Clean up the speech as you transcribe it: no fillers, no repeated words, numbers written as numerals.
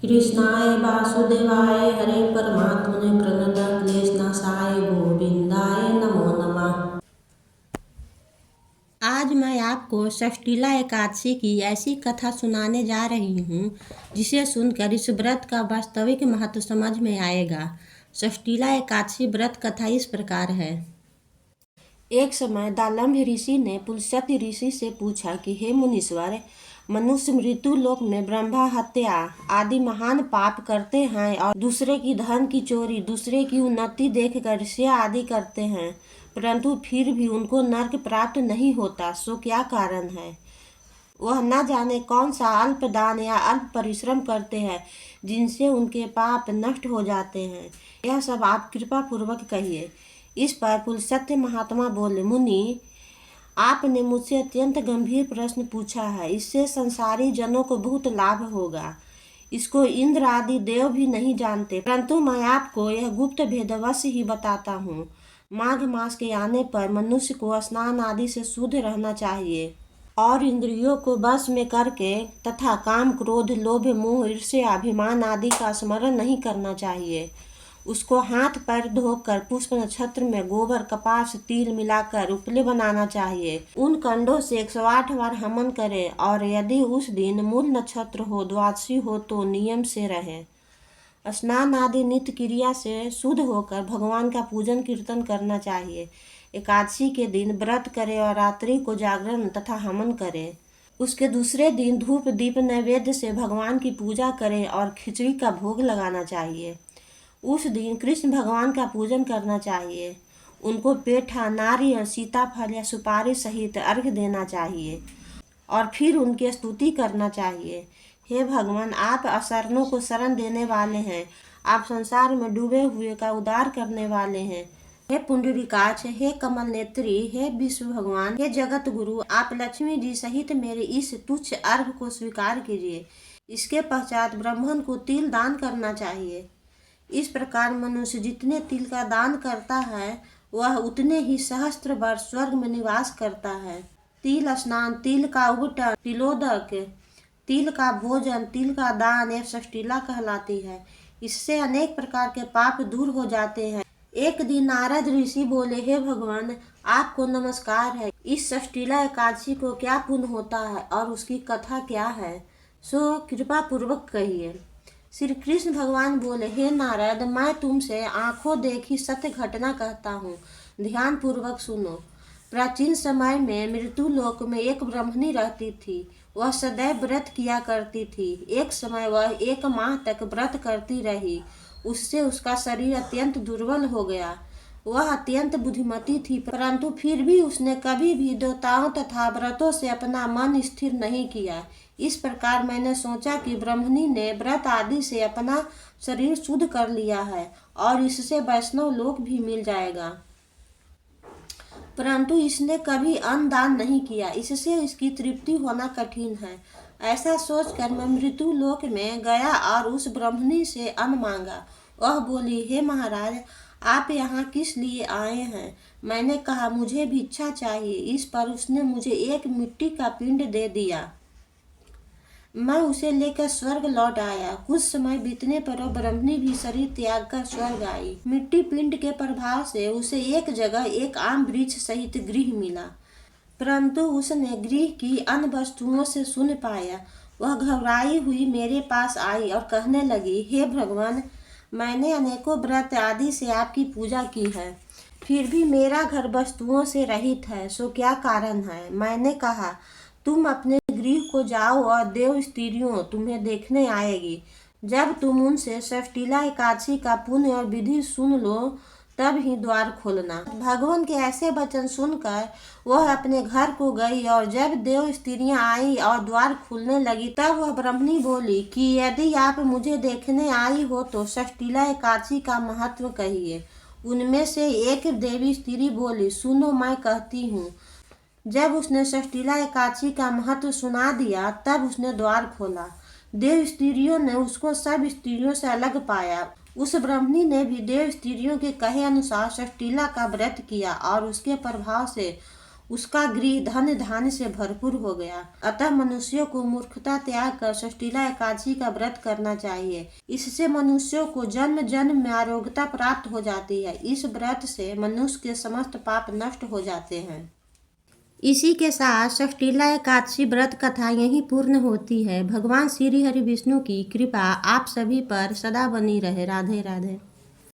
कृष्णाय वासुदेवाय हरे परमात्मने प्रणत क्लेशनाशाय गोविंदाय नमो नमः। आज मैं आपको षष्ठीला एकादशी की ऐसी कथा सुनाने जा रही हूँ जिसे सुनकर इस व्रत का वास्तविक महत्व समझ में आएगा। षष्ठीला एकादशी व्रत कथा इस प्रकार है। एक समय दालम्भ ऋषि ने पुलस्त्य ऋषि से पूछा कि हे मुनीश्वर, मनुष्य मृत्यु लोक में ब्रह्मा हत्या आदि महान पाप करते हैं और दूसरे की धन की चोरी, दूसरे की उन्नति देखकर ईर्ष्या आदि करते हैं, परंतु फिर भी उनको नरक प्राप्त नहीं होता, सो क्या कारण है? वह न जाने कौन सा अल्प दान या अल्प परिश्रम करते हैं जिनसे उनके पाप नष्ट हो जाते हैं। यह सब आप कृपा पूर्वक कहिए। इस पर पुलस्त्य महात्मा बोले, मुनि, आपने मुझसे अत्यंत गंभीर प्रश्न पूछा है। इससे संसारी जनों को बहुत लाभ होगा। इसको इंद्र आदि देव भी नहीं जानते, परंतु मैं आपको यह गुप्त भेदवश ही बताता हूँ। माघ मास के आने पर मनुष्य को स्नान आदि से शुद्ध रहना चाहिए और इंद्रियों को वश में करके तथा काम, क्रोध, लोभ, मोह, ईर्ष्या, अभिमान आदि का स्मरण नहीं करना चाहिए। उसको हाथ पैर धोकर पुष्प नक्षत्र में गोबर, कपास, तिल मिलाकर उपले बनाना चाहिए। उन कंडों से 108 बार हवन करे और यदि उस दिन मूल नक्षत्र हो, द्वादशी हो तो नियम से रहे। स्नान आदि नित्य क्रिया से शुद्ध होकर भगवान का पूजन कीर्तन करना चाहिए। एकादशी के दिन व्रत करे और रात्रि को जागरण तथा हवन करे। उसके दूसरे दिन धूप दीप नैवेद्य से भगवान की पूजा करे और खिचड़ी का भोग लगाना चाहिए। उस दिन कृष्ण भगवान का पूजन करना चाहिए। उनको पेठा, नारियल, सीताफल या सुपारी सहित अर्घ्य देना चाहिए और फिर उनकी स्तुति करना चाहिए। हे भगवान, आप अशरणों को शरण देने वाले हैं। आप संसार में डूबे हुए का उद्धार करने वाले हैं। हे पुंडरीकाक्ष, हे कमल नेत्री, हे विश्व भगवान, हे जगत गुरु, आप लक्ष्मी जी सहित मेरे इस तुच्छ अर्घ्य को स्वीकार कीजिए। इसके पश्चात ब्राह्मण को तिल दान करना चाहिए। इस प्रकार मनुष्य जितने तिल का दान करता है वह उतने ही सहस्त्र वर्ष स्वर्ग में निवास करता है। तिल स्नान, तिल का उबटन, तिलोदक, तिल का भोजन, तिल का दान यह षष्ठीला कहलाती है। इससे अनेक प्रकार के पाप दूर हो जाते हैं। एक दिन नारद ऋषि बोले, हे भगवान, आपको नमस्कार है। इस षष्ठीला एकादशी को क्या पुण्य होता है और उसकी कथा क्या है, सो कृपा पूर्वक कहिए। श्री कृष्ण भगवान बोले, हे नारद, मैं तुमसे आंखों देखी सत्य घटना कहता हूँ, ध्यान पूर्वक सुनो। प्राचीन समय में मृत्यु लोक में एक ब्राह्मणी रहती थी। वह सदैव व्रत किया करती थी। एक समय वह 1 माह तक व्रत करती रही। उससे उसका शरीर अत्यंत दुर्बल हो गया। वह अत्यंत बुद्धिमती थी, परंतु फिर भी उसने कभी भी देवताओं तथा व्रतों से अपना मन स्थिर नहीं किया। इस प्रकार मैंने सोचा कि ब्राह्मणी ने व्रत आदि से अपना शरीर शुद्ध कर लिया है और इससे वैष्णव लोक भी मिल जाएगा, परंतु इसने कभी अन्न दान नहीं किया। इससे इसकी तृप्ति होना कठिन है। ऐसा सोचकर मैं मृत्यु लोक में गया और उस ब्राह्मणी से अन्न मांगा। वह बोली, हे महाराज, आप यहाँ किस लिए आए हैं? मैंने कहा, मुझे भिक्षा चाहिए। इस पर उसने मुझे एक मिट्टी का पिंड दे दिया। मैं उसे लेकर स्वर्ग लौट आया। कुछ समय बीतने पर वह ब्राह्मणी भी शरीर त्याग कर स्वर्ग आई। मिट्टी पिंड के प्रभाव से उसे एक जगह एक आम वृक्ष सहित गृह मिला, परंतु उसने गृह की अन्य वस्तुओं से शून्य पाया। वह घबराई हुई मेरे पास आई और कहने लगी, हे भगवान, मैंने अनेकों व्रत आदि से आपकी पूजा की है, फिर भी मेरा घर वस्तुओं से रहित है, सो क्या कारण है? मैंने कहा, तुम अपने गृह को जाओ और देव स्त्रियों तुम्हें देखने आएगी। जब तुम उनसे षष्ठीला एकादशी का पुण्य और विधि सुन लो तब ही द्वार खोलना। भगवान के ऐसे वचन सुनकर वह अपने घर को गई और जब देव स्त्रियां आई और द्वार खुलने लगी तब वह ब्राह्मणी बोली कि यदि आप मुझे देखने आई हो तो षष्ठीला एकादशी का महत्व कहिए। उनमें से एक देवी स्त्री बोली, सुनो, मैं कहती हूँ। जब उसने षष्ठीला एकादशी का महत्व सुना दिया तब उसने द्वार खोला। देव स्त्रियों ने उसको सब स्त्रियों से अलग पाया। उस ब्राह्मणी ने भी देव स्त्रियों के कहे अनुसार षष्ठीला का व्रत किया और उसके प्रभाव से उसका गृह धन धान्य से भरपूर हो गया। अतः मनुष्यों को मूर्खता त्याग कर षष्ठीला एकादशी का व्रत करना चाहिए। इससे मनुष्यों को जन्म जन्म में आरोग्यता प्राप्त हो जाती है। इस व्रत से मनुष्य के समस्त पाप नष्ट हो जाते हैं। इसी के साथ षष्ठीला एकादशी व्रत कथा यहीं पूर्ण होती है। भगवान श्री हरि विष्णु की कृपा आप सभी पर सदा बनी रहे। राधे राधे।